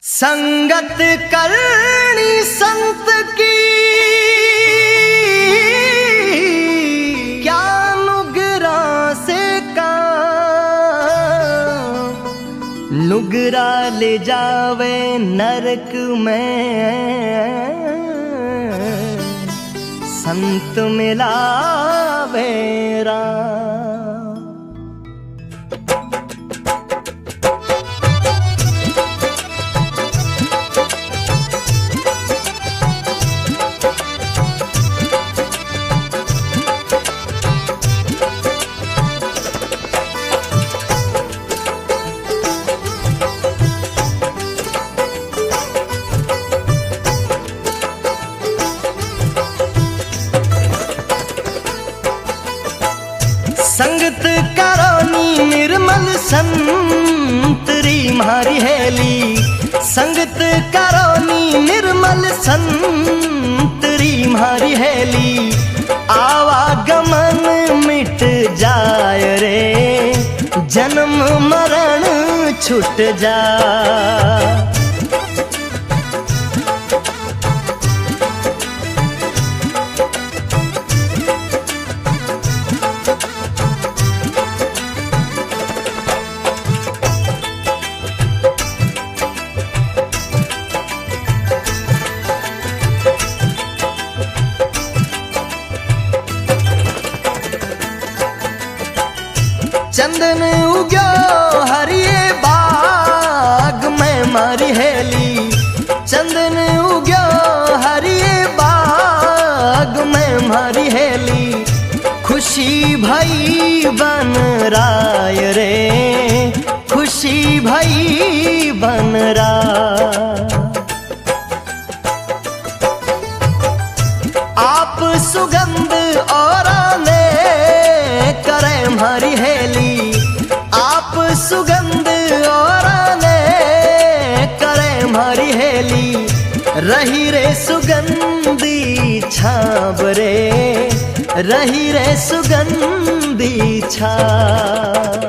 संगत करनी संत की क्या नुगरा से का नुगरा ले जावे नरक में संत मिलावे राम। संगत करोनी निर्मल संतरी मारी हेली, संगत करोनी निर्मल संतरी मारी हेली। आवागमन मिट जाय रे जन्म मरण छूट जा। चंदन उग्यो हरिये बाग में मारी हेली, चंदन उग्यो हरिये बाग में मारी हेली। खुशी भई बन राय रे खुशी भई बन राय। आप सुगंध और ने करे मारी हेली, आप सुगंध और ने करे मारी हेली। रही रे सुगंधी छाब रे रही रे सुगंधी छाब।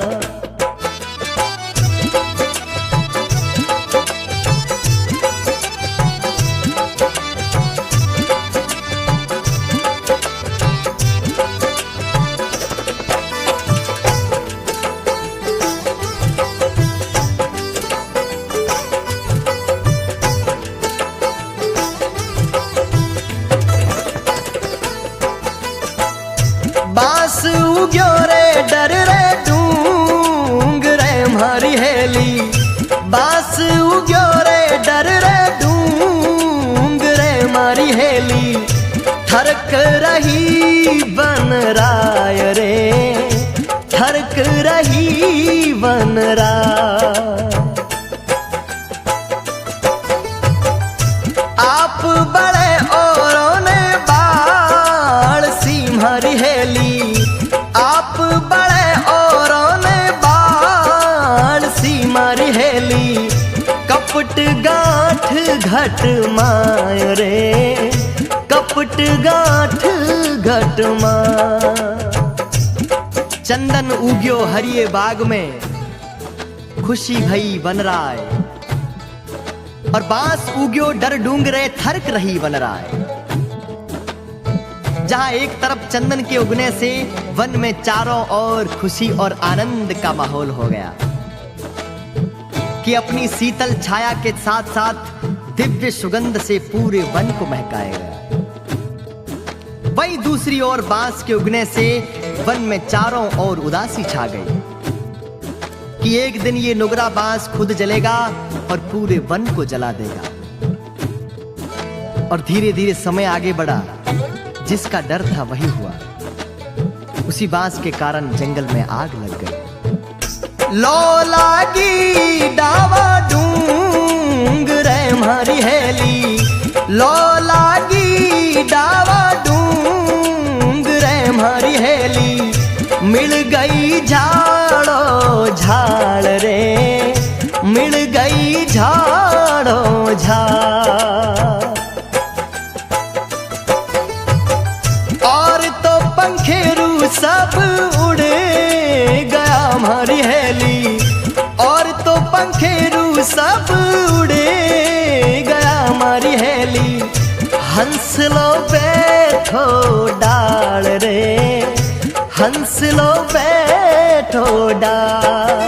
बांस उग्यो रे डर रे डूंग रे मारी हेली, बांस उग्यो रे डर रे डूंग रे मारी हेली। ठरक रही बन राय रे ठरक रही बन राय। आप बड़े औरों ने बाढ़ सी मारी हेली, आप बड़े औरों ने बाढ़ सी मारी हेली। कपट गांठ घट माय रे कपट गांठ घट माय। चंदन उग्यो हरिये बाग में खुशी भई बन राय, और बांस उग्यो डर डूंगरे थरक रही बन राय। जहां एक तरफ चंदन के उगने से वन में चारों ओर खुशी और आनंद का माहौल हो गया कि अपनी शीतल छाया के साथ साथ दिव्य सुगंध से पूरे वन को महकाएगा। वहीं दूसरी ओर बांस के उगने से वन में चारों ओर उदासी छा गई कि एक दिन ये नुगरा बांस खुद जलेगा और पूरे वन को जला देगा। और धीरे धीरे समय आगे बढ़ा, जिसका डर था वही हुआ। उसी बांस के कारण जंगल में आग लग गई। लो लागी डावा डूंग रे मारी हेली, लो लागी डावा डूंग रे मारी हेली। मिल गई झाड़ो झाड़ रे मिल गई झाड़ो झाड़। और तो पंखेरू सब उड़े गया हमारी हेली, और तो पंखेरू सब उड़े हंस लो बैठो डाल रे, हंस लो बैठो डाल।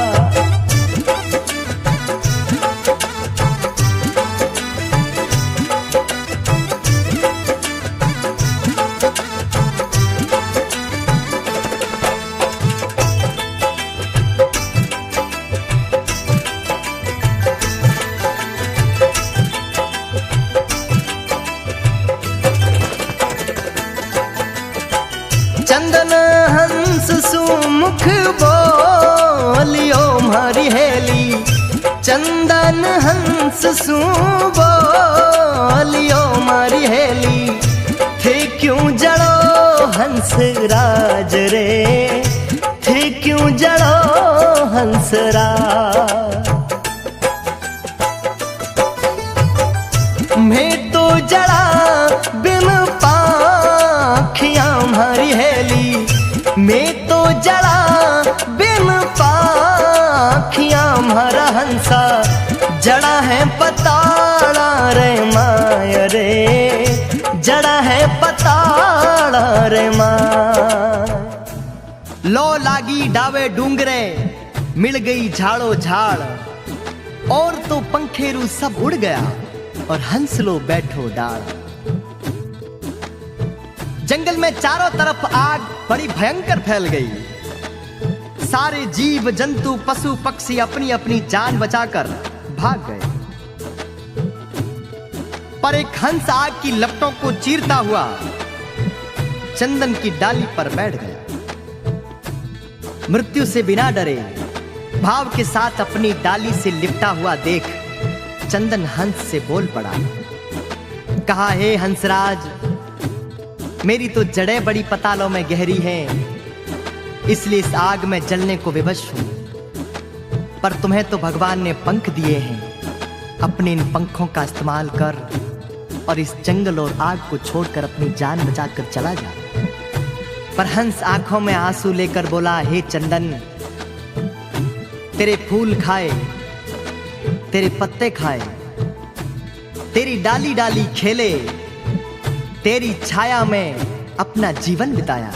चंदन हंस सुमुख बोलियो मारी हेली, चंदन हंस सु बोलियो मारी हेली। थे क्यों जड़ो हंस राज रे, थे क्यों जड़ो हंस राज। मैं तो जड़ा बिन पाखियां मारी हेली, मैं तो जड़ा बिन पाखियां मारा हंसा। जड़ा है पताड़ा रे माय रे, जड़ा है पताड़ा रे माय। लो लागी डावे डूंगरे, मिल गई झाड़ो झाड़, और तो पंखेरू सब उड़ गया और हंस लो बैठो डाल। जंगल में चारों तरफ आग बड़ी भयंकर फैल गई। सारे जीव जंतु पशु पक्षी अपनी अपनी जान बचाकर भाग गए, पर एक हंस आग की लपटों को चीरता हुआ चंदन की डाली पर बैठ गया। मृत्यु से बिना डरे भाव के साथ अपनी डाली से लिपटा हुआ देख चंदन हंस से बोल पड़ा, कहा, हे हंसराज, मेरी तो जड़ें बड़ी पतालों में गहरी हैं, इसलिए इस आग में जलने को विवश हूं। पर तुम्हें तो भगवान ने पंख दिए हैं, अपने इन पंखों का इस्तेमाल कर और इस जंगल और आग को छोड़कर अपनी जान बचाकर चला जा। पर हंस आंखों में आंसू लेकर बोला, हे चंदन, तेरे फूल खाए, तेरे पत्ते खाए, तेरी डाली डाली खेले, तेरी छाया में अपना जीवन बिताया,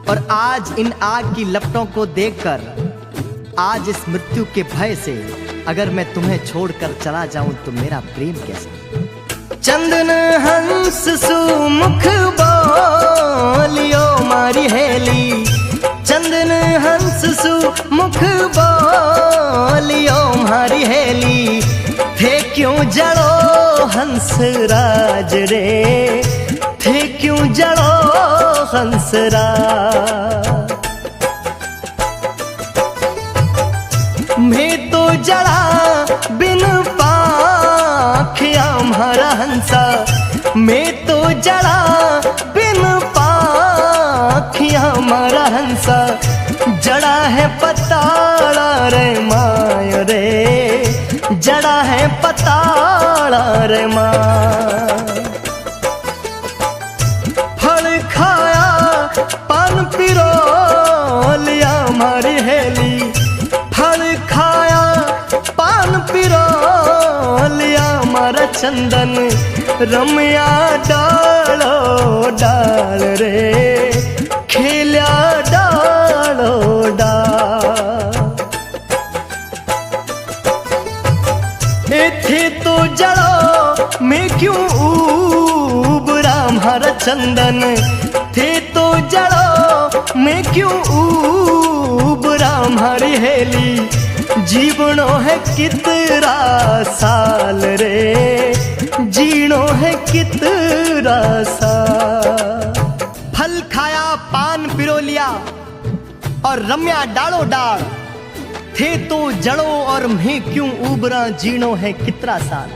और आज इन आग की लपटों को देखकर, आज इस मृत्यु के भय से अगर मैं तुम्हें छोड़कर चला जाऊं तो मेरा प्रेम कैसा। चंदन हंस सुमुख बोलियो मारी हेली, चंदन हंस सुमुख बोलियो मारी हेली। थे क्यों जड़ो हंस राज रे, थे क्यों जड़ो हंस राज। मैं तो जड़ा बिन पाखियां मारा हंसा, मैं तो जड़ा बिन पाखियां मारा हंसा। जड़ा है पताड़ा रे माय रे, जड़ा है पताड़ा रे माय। फल खाया पान पिरो लिया मारी हेली, फल खाया पान पिरो लिया मारा चंदन। रमया डालो डाल रे, खेल्या डालो डाल। थे तो जड़ो मैं क्यों उबरा मारा चंदन, थे तो जड़ो मैं क्यों उबरा मारी हेली। जीवनो है कितना साल रे, जीनो है कितना साल। फल खाया पान पिरो लिया और रम्या डालो डाल। थे तो जड़ो और मैं क्यों उबरा, जीनो है कितना साल।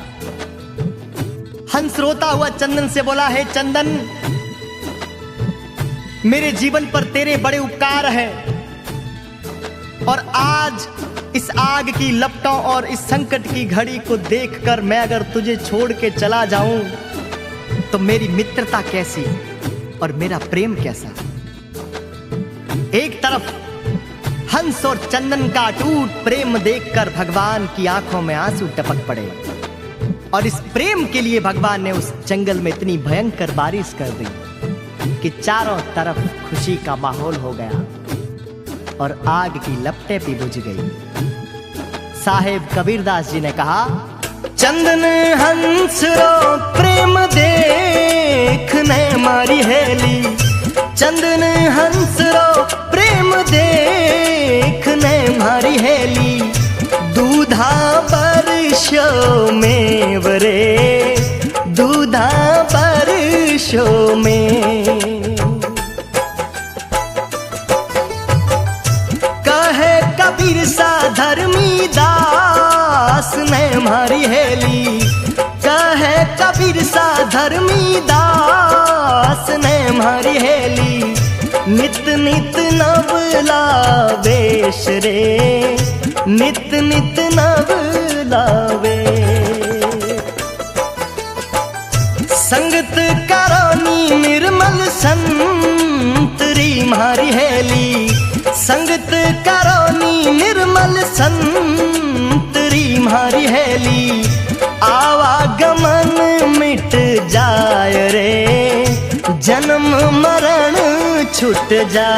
हंस रोता हुआ चंदन से बोला, है चंदन, मेरे जीवन पर तेरे बड़े उपकार है, और आज इस आग की लपटों और इस संकट की घड़ी को देखकर मैं अगर तुझे छोड़ के चला जाऊं तो मेरी मित्रता कैसी और मेरा प्रेम कैसा। एक तरफ हंस और चंदन का अटूट प्रेम देखकर भगवान की आंखों में आंसू टपक पड़े, और इस प्रेम के लिए भगवान ने उस जंगल में इतनी भयंकर बारिश कर दी कि चारों तरफ खुशी का माहौल हो गया और आग की लपटें भी बुझ गई। साहेब कबीरदास जी ने कहा, चंदन हंस रो प्रेम देखने मारी हेली, चंदन हंस रो प्रेम देखने मारी हेली, दूधा बरसों में वरे, दूधा बरसों में। कहे कबीर सा धर्मी दास ने मारी हेली, कहे कबीर सा धर्मी दास ने मारी हेली, नित नित नवला वेश रे, नित नित नवला वेश। संगत करोनी निर्मल संतरी मारी हेली, संगत करोनी निर्मल संतरी मारी हेली, आवागमन मिट जाय रे, जन्म मरण छूट जा।